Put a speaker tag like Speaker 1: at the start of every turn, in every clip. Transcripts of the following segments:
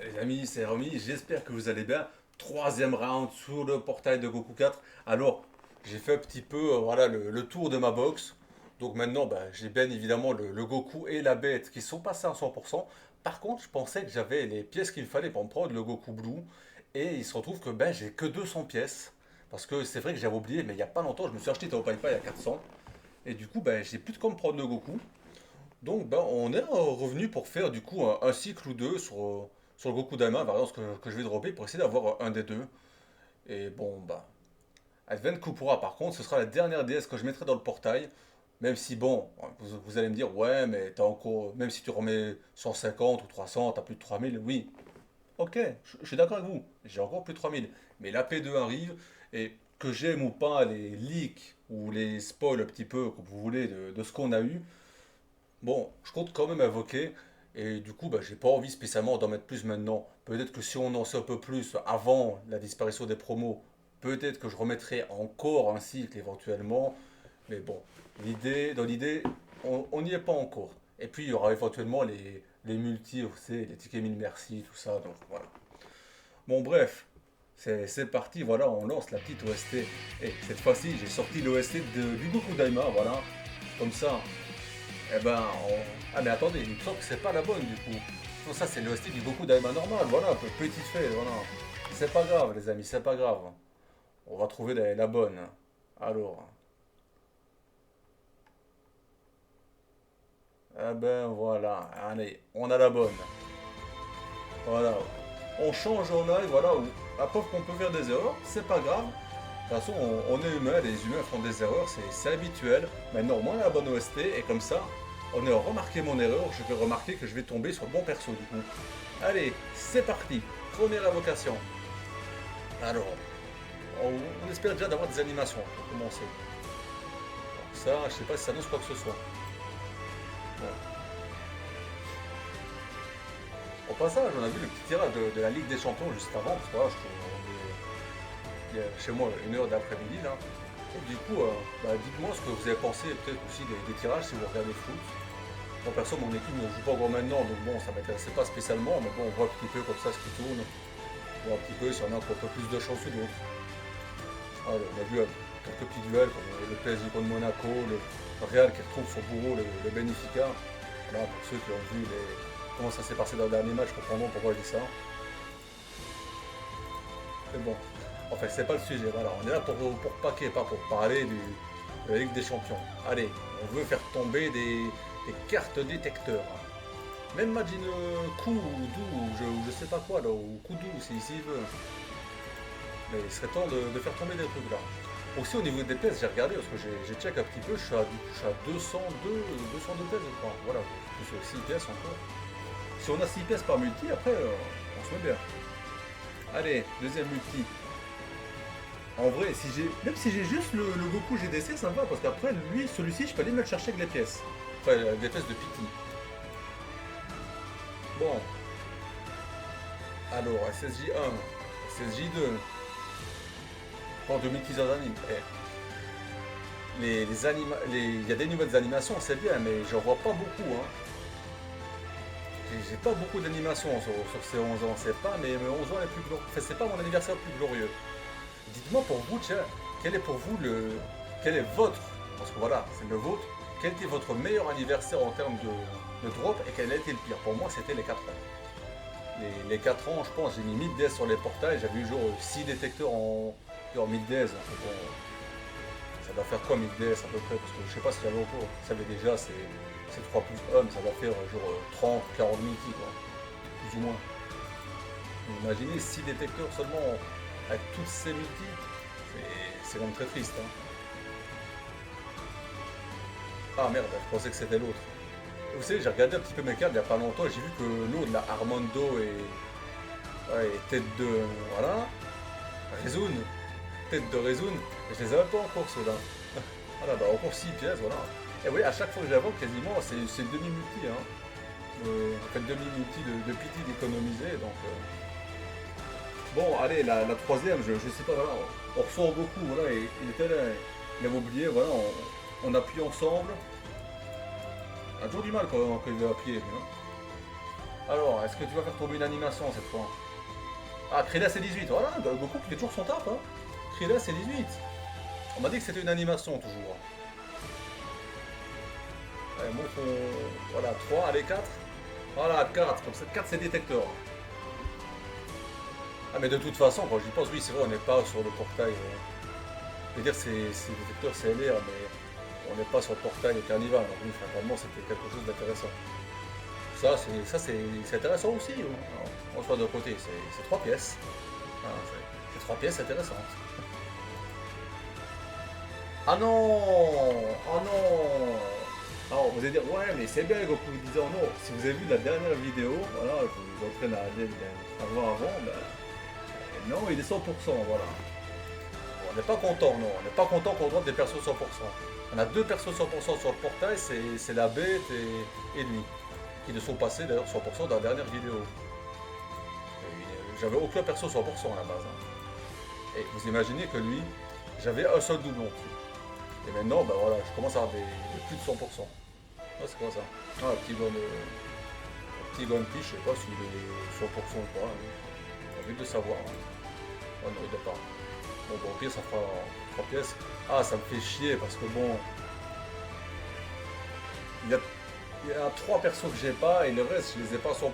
Speaker 1: Les amis, c'est Romy, j'espère que vous allez bien. Troisième round sur le portail de Goku 4. Alors, j'ai fait un petit peu voilà, le tour de ma box. Donc maintenant, j'ai bien évidemment le Goku et la bête qui sont passés à 100%. Par contre, je pensais que j'avais les pièces qu'il fallait pour me prendre le Goku Blue. Et il se retrouve que j'ai que 200 pièces. Parce que c'est vrai que j'avais oublié, mais il n'y a pas longtemps, je me suis acheté au PayPal à 400. Et du coup, j'ai plus de quoi me prendre le Goku. Donc on est revenu pour faire du coup un cycle ou deux sur le Goku Daima, variance que je vais dropper pour essayer d'avoir un des deux. Et bon, Advent Kupura par contre, ce sera la dernière DS que je mettrai dans le portail. Même si bon, vous allez me dire, ouais, mais t'as encore, même si tu remets 150 ou 300, t'as plus de 3000, oui. Ok, je suis d'accord avec vous, j'ai encore plus de 3000. Mais la P2 arrive, et que j'aime ou pas les leaks ou les spoils un petit peu, comme vous voulez, de ce qu'on a eu, bon, je compte quand même invoquer, et du coup, j'ai pas envie spécialement d'en mettre plus maintenant. Peut-être que si on en sait un peu plus avant la disparition des promos, peut-être que je remettrai encore un cycle éventuellement. Mais bon, dans l'idée, on n'y est pas encore. Et puis, il y aura éventuellement les multis, vous savez, les tickets 1000 merci, tout ça, donc voilà. Bon, bref, c'est parti, voilà, on lance la petite OST. Et cette fois-ci, j'ai sorti l'OST du Goku Daima, voilà. Comme ça, eh ben, ah mais attendez, il me semble que c'est pas la bonne du coup. Non, ça c'est le style du Goku Daima normal, voilà, petite fait, voilà. C'est pas grave les amis, c'est pas grave. On va trouver la bonne. Alors, eh ben voilà, allez, on a la bonne. Voilà. On change en live, voilà, où, à preuve qu'on peut faire des erreurs, c'est pas grave. De toute façon, on est humain, les humains font des erreurs, c'est habituel. Maintenant, moi, la bonne OST, et comme ça, on a remarqué mon erreur, je vais remarquer que je vais tomber sur le bon perso du coup. Allez, c'est parti. Première invocation. Alors, on espère déjà d'avoir des animations pour commencer. Donc ça, je sais pas si ça annonce quoi que ce soit. Bon. Au passage, on a vu le petit tirage de la Ligue des Champions juste avant, parce que voilà, il y a chez moi une heure d'après-midi là. Et du coup, dites-moi ce que vous avez pensé peut-être aussi des tirages si vous regardez le foot. Moi perso, mon équipe ne joue pas encore maintenant, donc bon, ça m'intéressait pas spécialement, mais bon, on voit un petit peu comme ça ce qui tourne. On voit un petit peu s'il y en a qui ont un peu plus de chance ou d'autres. Ouais, on a vu quelques petits duels comme le PSG contre Monaco, le Real qui retrouve son bourreau, le Benfica. Voilà, pour ceux qui ont vu comment ça s'est passé dans le dernier match, comprendront pourquoi je dis ça. Mais bon, enfin, c'est pas le sujet. Voilà, on est là pour paquer, pas pour parler de la Ligue des Champions. Allez, on veut faire tomber des cartes détecteurs. Même Majin Coup ou Dou, ou je sais pas quoi là, ou Kudu s'il veut. Mais il serait temps de faire tomber des trucs là. Aussi au niveau des pièces, j'ai regardé parce que j'ai check un petit peu, je suis à 202 pièces je crois. Voilà, plus 6 pièces encore. Si on a 6 pièces par multi, après on se met bien. Allez, deuxième multi. En vrai, même si j'ai juste le Goku GDC, ça me va parce qu'après lui, celui-ci, je peux aller me le chercher avec les pièces. Enfin, des pièces de Pity. Bon, alors SSJ1, SSJ2, pour 2000 teasers d'anime. Il y a des nouvelles animations, c'est bien, mais j'en vois pas beaucoup. Hein. J'ai pas beaucoup d'animations sur ces 11 ans. C'est pas mes 11 ans les plus glorieux. Enfin, c'est pas mon anniversaire le plus glorieux. Dites-moi pour vous, tiens, quel est pour vous quel est votre, parce que voilà, c'est le vôtre, quel était votre meilleur anniversaire en termes de drop et quel a été le pire? Pour moi, c'était les 4 ans. Les 4 ans, je pense, j'ai mis 1000 DS sur les portails, j'avais eu genre 6 détecteurs en 1000 DS. Donc, bon, ça va faire quoi 1000 DS à peu près? Parce que je sais pas si j'avais encore, vous savez déjà, c'est 3 plus 1, ça va faire genre 30, 40 000 quoi. Plus ou moins. Imaginez 6 détecteurs seulement avec toutes ces multis, c'est quand même très triste. Hein. Ah merde, je pensais que c'était l'autre. Vous savez, j'ai regardé un petit peu mes cartes il n'y a pas longtemps et j'ai vu que l'autre, là, Armando et tête de. Voilà. Rezun, tête de Rezun, je les avais pas encore ceux-là. Voilà, encore 6 pièces, voilà. Et oui, à chaque fois que j'invoque, quasiment, c'est demi-multi. Hein. En fait, demi-multi de pity d'économiser, donc. Bon, allez, la troisième, je sais pas, voilà, on ressort beaucoup, voilà, et il était là, il avait oublié, voilà, on appuie ensemble. On a toujours du mal quand il veut appuyer, hein. Alors, est-ce que tu vas faire tomber une animation cette fois? Ah, Krillin c'est 18, voilà, Goku qui fait toujours son taf, hein. Krillin c'est 18. On m'a dit que c'était une animation toujours. Allez, montre voilà, 3, allez, 4. Voilà, 4, comme ça, 4 c'est détecteur. Ah, mais de toute façon, quand j'y pense, oui, c'est vrai, on n'est pas sur le portail. Je veux dire, c'est détecteur CLR, mais on n'est pas sur le portail Carnival. Donc, oui, fatalement, c'était quelque chose d'intéressant. Ça c'est intéressant aussi. Hein. Alors, on soit de côté, c'est 3 pièces. Ah, c'est 3 pièces intéressantes. Ah non! Ah non! Alors, vous allez dire, ouais, mais c'est bien, Goku disant non. Si vous avez vu la dernière vidéo, voilà, je vous entraîne à aller la voir avant, ben, non, il est 100%, voilà. On n'est pas content, non. On n'est pas content qu'on droite des persos 100%. On a deux persos 100% sur le portail, c'est la bête et lui, qui ne sont passés d'ailleurs 100% dans la dernière vidéo. J'avais aucun perso 100% à la base. Hein. Et vous imaginez que lui, j'avais un seul doublon. Et maintenant, ben voilà, je commence à avoir des plus de 100%. Ah, c'est quoi ça? Ah, petit gun pitch, je sais pas s'il est 100% ou pas. Hein. J'ai envie de savoir. Hein. Oh non, il n'est pas. Bon, au pire, ça fera 3 pièces. Ah, ça me fait chier parce que bon. Il y a 3 persos que j'ai pas et le reste, je les ai pas à 100%.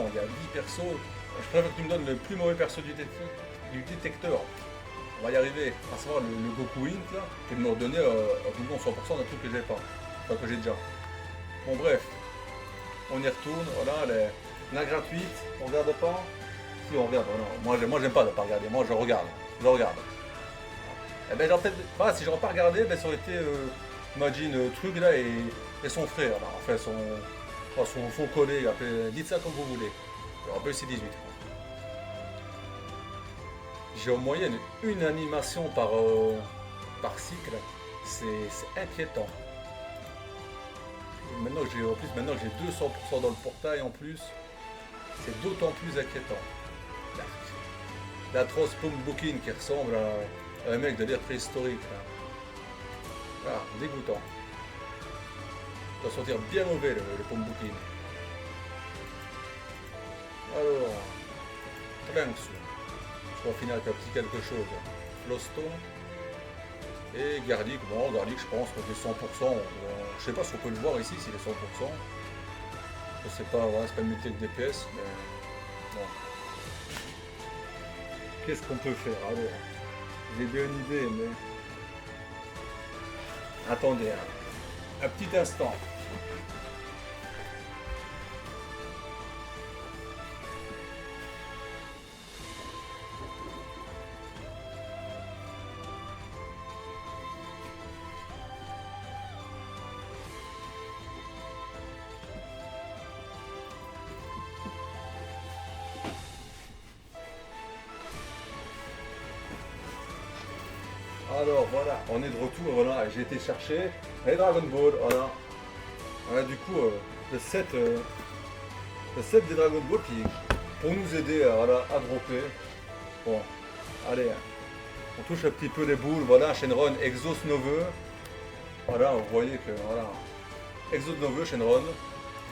Speaker 1: Il y a 10 persos. Je préfère que tu me donnes le plus mauvais perso du détecteur. On va y arriver. À savoir le Goku Int là, qui me redonner un doublon 100% d'un truc que j'ai pas. Enfin, que j'ai déjà. Bon, bref. On y retourne. Voilà, la gratuite. On regarde pas. Si on regarde, non. Moi j'aime pas ne pas regarder. Moi je regarde. Je regarde. Eh ben, peut-être. Ah, si j'aurais pas regardé, ben, ça aurait été Majin Truc là et son frère. Là. Enfin, son collègue. Dites ça comme vous voulez. Un peu c'est 18. J'ai en moyenne une animation par cycle. C'est inquiétant. Maintenant que j'ai 200% dans le portail en plus, c'est d'autant plus inquiétant. L'atroce Pumpkin qui ressemble à un mec de l'ère préhistorique. Là. Ah, dégoûtant. Il doit sentir bien mauvais le Pumpkin. Alors, Trunks. Je vais finir avec un petit quelque chose. Flosto. Et Garlic, bon, Garlic, je pense que c'est 100%. Je sais pas si on peut le voir ici, s'il est 100%. Je sais pas, voilà, c'est pas une multi de DPS, mais bon. Qu'est-ce qu'on peut faire? Alors, j'ai bien une idée, mais. Attendez, un petit instant. Alors voilà, on est de retour, voilà, j'ai été chercher les Dragon Ball, voilà. Voilà du coup le set des Dragon Ball qui pour nous aider voilà, à dropper. Bon, allez, on touche un petit peu les boules, voilà, Shenron, Exos Noveux. Voilà, vous voyez que voilà. Exos Noveux, Shenron.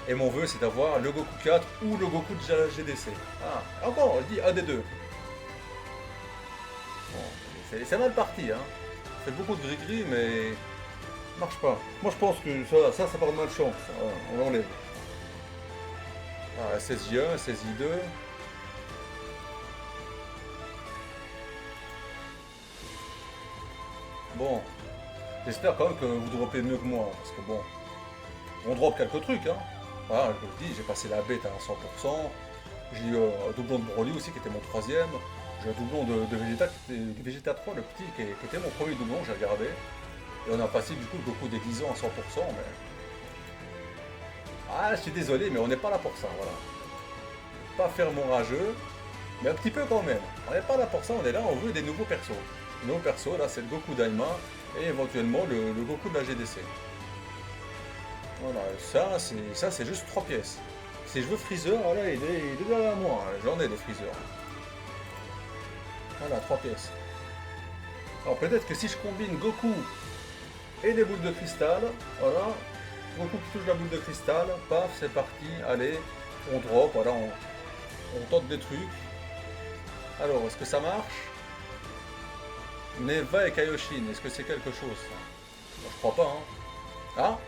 Speaker 1: Et mon vœu c'est d'avoir le Goku 4 ou le Goku de GDC. Ah, encore, je dis un des deux. Bon, c'est mal parti, hein. Ça fait beaucoup de gris-gris, mais marche pas. Moi je pense que ça part de malchance. Voilà, on l'enlève. Ah, SSJ1, SSJ2. Bon, j'espère quand même que vous droppez mieux que moi, parce que bon, on drop quelques trucs, hein. Voilà, je vous le dis, j'ai passé la bête à 100%. J'ai eu un doublon de Broly aussi qui était mon troisième. J'ai un doublon de Vegeta, du Vegeta 3, le petit, qui était mon premier doublon, j'ai regardé. Et on a passé du coup le Goku des 10 ans à 100%, mais... Ah, je suis désolé, mais on n'est pas là pour ça, voilà. Pas faire mon rageux, mais un petit peu quand même. On n'est pas là pour ça, on est là, on veut des nouveaux persos. Les nouveaux persos, là, c'est le Goku Daima, et éventuellement le Goku de la GDC. Voilà, ça c'est juste 3 pièces. Si je veux Freezer, voilà, il est derrière moi, j'en ai des Freezer. Voilà, 3 pièces. Alors peut-être que si je combine Goku et des boules de cristal, voilà, Goku qui touche la boule de cristal, paf, c'est parti, allez, On drop, voilà, on tente des trucs. Alors, est-ce que ça marche? Neva et Kaioshin, est-ce que c'est quelque chose ça? Bon, je crois pas, hein. Ah?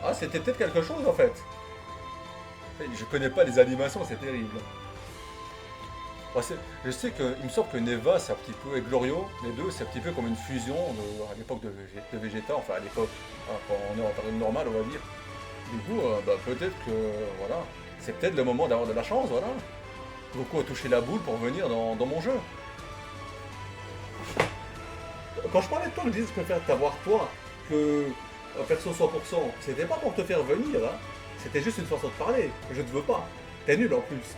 Speaker 1: Ah, c'était peut-être quelque chose en fait. Je connais pas les animations, c'est terrible. Bon, je sais que, il me semble que Neva c'est un petit peu, et Glorio, les deux, c'est un petit peu comme une fusion à l'époque de Vegeta, enfin à l'époque, hein, quand on est en période normale, on va dire. Du coup, bah, peut-être que, voilà, c'est peut-être le moment d'avoir de la chance, voilà. Goku a touché la boule pour venir dans mon jeu. Quand je parlais de toi, je disais que je préfère t'avoir toi que un perso 100%. C'était pas pour te faire venir, hein. C'était juste une façon de parler. Je te veux pas. T'es nul en plus.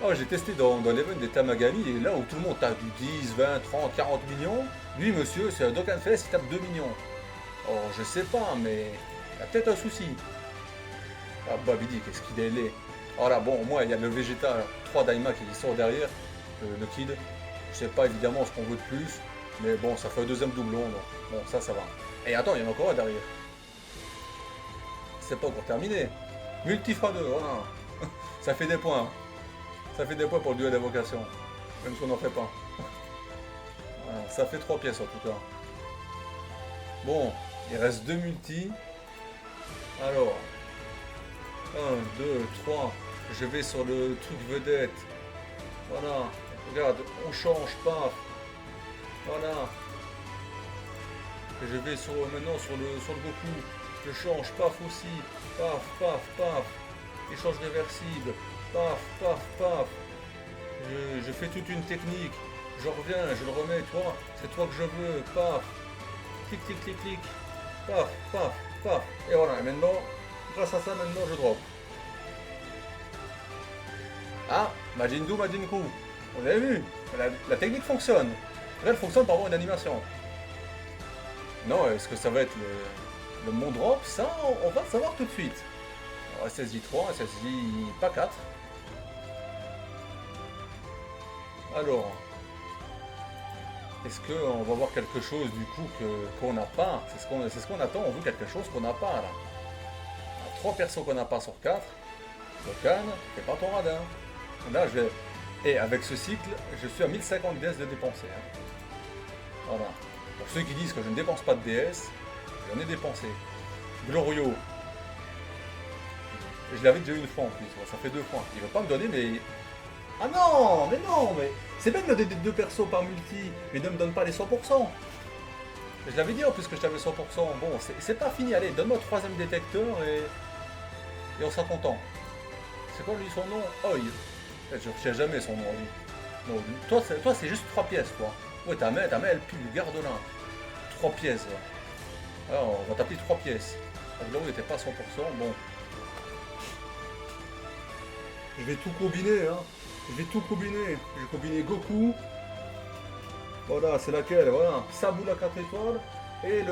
Speaker 1: Ah, j'ai testé dans l'event des Tamagami et là où tout le monde tape du 10, 20, 30, 40 millions, lui monsieur, c'est un Dokkan Fest, il tape 2 millions. Oh, je sais pas, mais il y a peut-être un souci. Ah, Babidi, qu'est-ce qu'il est laid. Alors là, bon, moi, il y a le Vegeta 3 Daima qui sort derrière, le Kid. Je sais pas évidemment ce qu'on veut de plus, mais bon, ça fait un deuxième doublon, donc bon, ça va. Et attends, il y en a encore un derrière. C'est pas encore terminé. Multifra 2, voilà. Ça fait des points. Ça fait des points pour le duel d'invocation. Même si on n'en fait pas. Voilà, ça fait 3 pièces en tout cas. Bon, il reste 2 multis. Alors, 1, 2, 3. Je vais sur le truc vedette. Voilà. Regarde, on change, paf. Voilà. Et je vais maintenant sur le Goku. Je change, paf aussi. Paf, paf, paf. Échange réversible. Paf, paf, paf. Je fais toute une technique. Je reviens, je le remets, toi. C'est toi que je veux. Paf. Clic, clic, clic, clic. Paf, paf, paf. Et voilà, et maintenant, grâce à ça, maintenant je drop. Ah, Majin Buu, Majin Buu. Vous avez vu, la technique fonctionne. Là, elle fonctionne pour avoir une animation. Non, est-ce que ça va être le mon drop? Ça, on va le savoir tout de suite. Alors, SSJ 3, SSJ pas 4. Alors, est-ce qu'on va voir quelque chose du coup qu'on n'a pas? C'est ce qu'on attend, on veut quelque chose qu'on n'a pas là. 3 persos qu'on n'a pas sur 4. Dokkan, fais pas ton radin. Là, je vais. Et avec ce cycle, je suis à 1050 DS de dépenser. Hein. Voilà. Pour ceux qui disent que je ne dépense pas de DS, j'en ai dépensé. Glorio. Je l'avais déjà eu une fois en plus, ça fait 2 fois. Il ne va pas me donner, mais. Ah non, mais non, mais. C'est bien de me donner 2 persos par multi, mais ne me donne pas les 100%. Je l'avais dit en plus que je t'avais 100%. Bon, c'est pas fini, allez, donne-moi le 3ème détecteur et on sera content. C'est quoi lui son nom? Oi. Je ne retiens jamais son nom lui. Non, toi c'est juste 3 pièces toi. Ouais, ta main elle pue, garde-la. 3 pièces. Alors on va t'appeler 3 pièces. Là où il n'était pas à 100%, bon. Je vais tout combiner, hein. Je vais tout combiner. Je vais combiner Goku. Voilà, c'est laquelle, voilà. Sabu la 4 étoiles. Et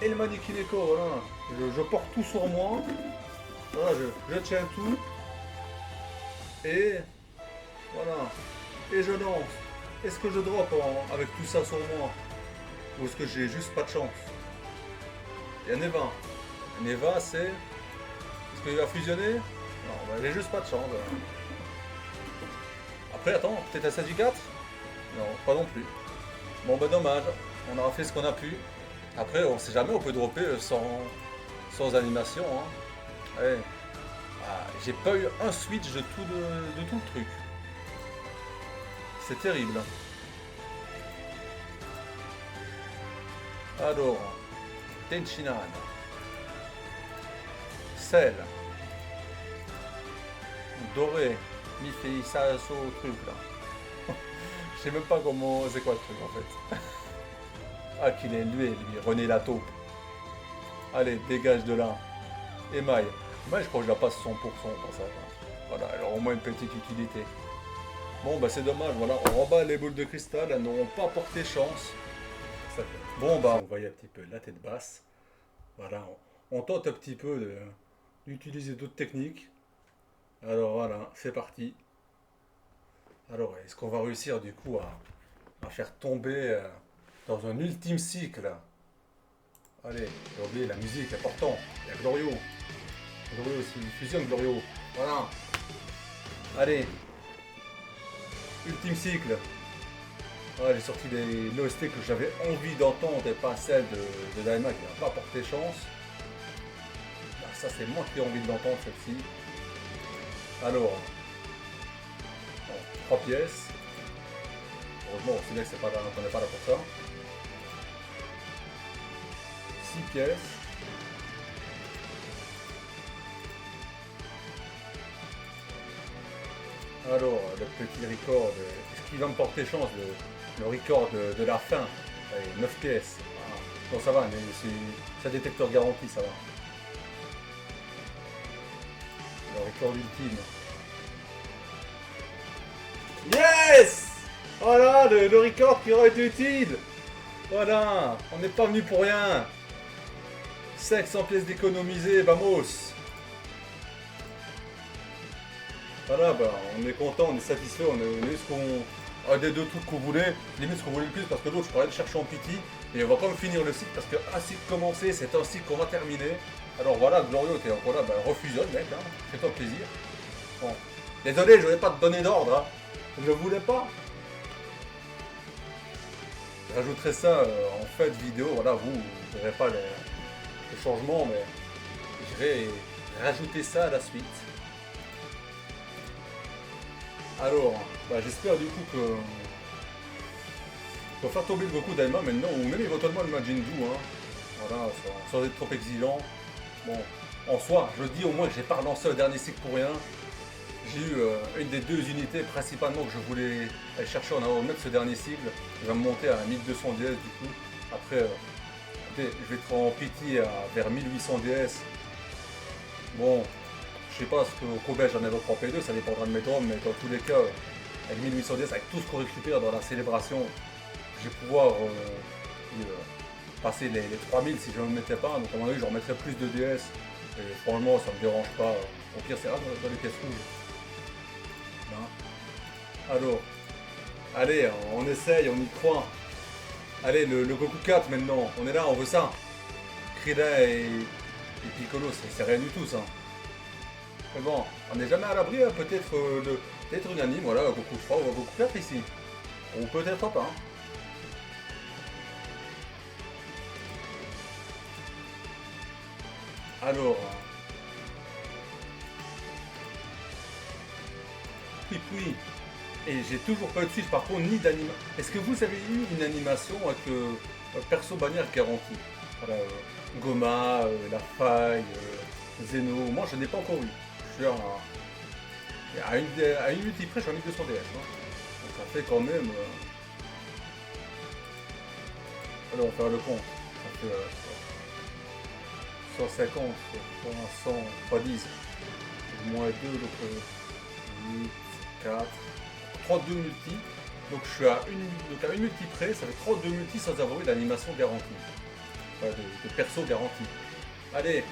Speaker 1: le Manikineko, voilà. Je porte tout sur moi. Voilà, je tiens tout. Et voilà. Et je lance. Est-ce que je drop avec tout ça sur moi? Ou est-ce que j'ai juste pas de chance? Il y a Neva. Neva, c'est. Est-ce qu'il va fusionner? Non, bah, j'ai juste pas de chance. Après, attends, peut-être à 7 4. Non, pas non plus. Bon, bah dommage. On aura fait ce qu'on a pu. Après, on sait jamais, on peut dropper sans animation. Hein. Ouais. Ah, j'ai pas eu un switch de tout le truc. C'est terrible. Alors, Tenchinan. Cell. Doré. Mifei Saso truc là. Je sais même pas comment. C'est quoi le truc en fait. Ah qu'il est lui, René la taupe. Allez, dégage de là. Émail. Moi je crois que je la passe 100% pour ça. Voilà, alors au moins une petite utilité. Bon bah c'est dommage, voilà, on remballe les boules de cristal, elles n'auront pas porté chance. Bon bah on voyait un petit peu la tête basse. Voilà, on tente un petit peu d'utiliser d'autres techniques. Alors voilà, c'est parti. Alors est-ce qu'on va réussir du coup à faire tomber dans un ultime cycle? Allez, j'ai oublié la musique, important. Il y a Glorio. Glorio aussi, fusionne Glorio. Voilà. Allez. Ultime cycle. Ouais, j'ai sorti des OST que j'avais envie d'entendre et pas celle de Daima qui n'a pas porté chance. Ah, ça c'est moi qui ai envie de l'entendre celle-ci. Alors. Bon, 3 pièces. Heureusement, c'est bien que c'est pas là, qu'on n'est pas là pour ça. 6 pièces. Alors, le petit record, est-ce qu'il va me porter chance, le record de la fin? Allez, 9 pièces. Ah. Bon, ça va, mais c'est un détecteur garanti, ça va. Le record ultime. Yes! Voilà, le record qui aurait été utile. Voilà, on n'est pas venu pour rien. 500 pièces d'économiser, vamos. Voilà, bah, on est content, on est satisfait, on a eu ce qu'on... Un des deux trucs qu'on voulait, limite ce qu'on voulait le plus, parce que l'autre, je pourrais le chercher en pity, et on va quand même finir le cycle, parce qu'un cycle commencé, c'est un cycle qu'on va terminer. Alors voilà, Glorio, t'es encore là, bah refusionne, mec, hein, fais-toi plaisir. Bon. Désolé, je voulais pas te donner d'ordre, hein. Je voulais pas. Je rajouterai ça en fin de vidéo, voilà, vous ne verrez pas les changements, mais je vais rajouter ça à la suite. Alors, bah, j'espère du coup que on va faire tomber le Goku Daima maintenant, ou même éventuellement le Majin Buu, hein. Voilà, sans être trop exigeant. Bon, en soi, je dis au moins que j'ai pas relancé le dernier cycle pour rien. J'ai eu une des deux unités principalement que je voulais aller chercher en avant de ce dernier cycle. Il va me monter à 1200 DS du coup. Après, écoutez, je vais être en pity vers 1800 DS. Bon, je sais pas ce qu'au Kobe j'en avais en P2, ça dépendra de mes tomes, mais dans tous les cas, avec 1800 DS, avec tout ce qu'on récupère dans la célébration, je vais pouvoir passer les 3000 si je ne me mettais pas. Donc à mon avis, je remettrai plus de DS. Et franchement, ça me dérange pas. Au pire, c'est dans les pièces rouges. Alors, allez, on essaye, on y croit. Allez, le Goku 4 maintenant, on est là, on veut ça. Krillin et Piccolo, c'est rien du tout ça. Mais bon, on n'est jamais à l'abri, hein. Peut-être une anime, voilà, Goku 3 ou Goku 4 ici. Ou peut-être pas. Hein. Alors, puis. Et j'ai toujours pas eu de suite par contre ni d'animation. Est-ce que vous avez eu une animation avec perso bannière garantie? Voilà, Goma, La Faille, Zeno. Moi je n'ai pas encore eu. Je suis à une multi près, j'en ai 200 DS. Hein. Donc ça fait quand même. Alors on va faire le compte. Ça fait 150 100 fois 10. Moins 2, donc 8, 4. 32 multi, donc je suis à une multi près, ça fait 32 multi sans avoir eu d'animation garantie, enfin, de perso garantie. Allez,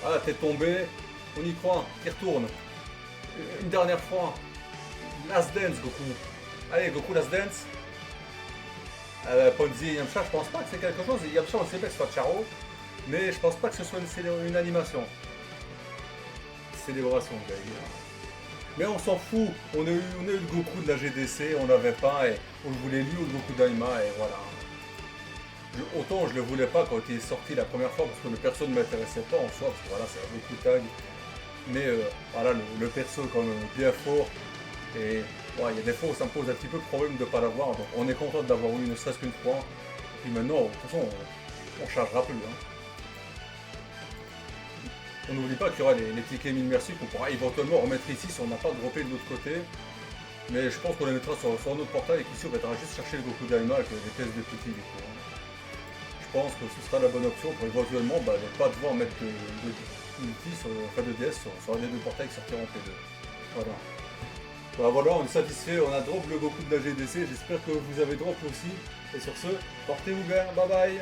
Speaker 1: ah t'es tombé, on y croit, qui retourne, une dernière fois, Last Dance Goku, allez Goku Last Dance, Ponzi et Yamcha, je pense pas que c'est quelque chose, Yamcha on sait pas que ce soit Charo, mais je pense pas que ce soit une animation, célébration d'ailleurs. Mais on s'en fout, on a eu le Goku de la GDC, on l'avait pas, et on le voulait lui ou le Goku Daima, et voilà. Autant je le voulais pas quand il est sorti la première fois, parce que le perso ne m'intéressait pas en soi, parce que voilà, c'est un Goku Tag. Mais voilà, le perso est quand même bien fort, et ouais, il y a des fois où ça me pose un petit peu de problème de ne pas l'avoir, donc on est content de l'avoir eu ne serait-ce qu'une fois. Et puis maintenant, de toute façon, on chargera plus. Hein. On n'oublie pas qu'il y aura les tickets mine merci qu'on pourra éventuellement remettre ici si on n'a pas droppé de l'autre côté. Mais je pense qu'on les mettra sur notre portail et qu'ici on va juste chercher le Goku Daima avec les pièces de petit du coup. Je pense que ce sera la bonne option pour éventuellement ne pas devoir mettre de multi sur de DS sur les deux portails qui sortiront en P2. Voilà. Bah voilà, on est satisfait, on a drop le Goku de la GDC, j'espère que vous avez drop aussi. Et sur ce, portez-vous bien, bye bye.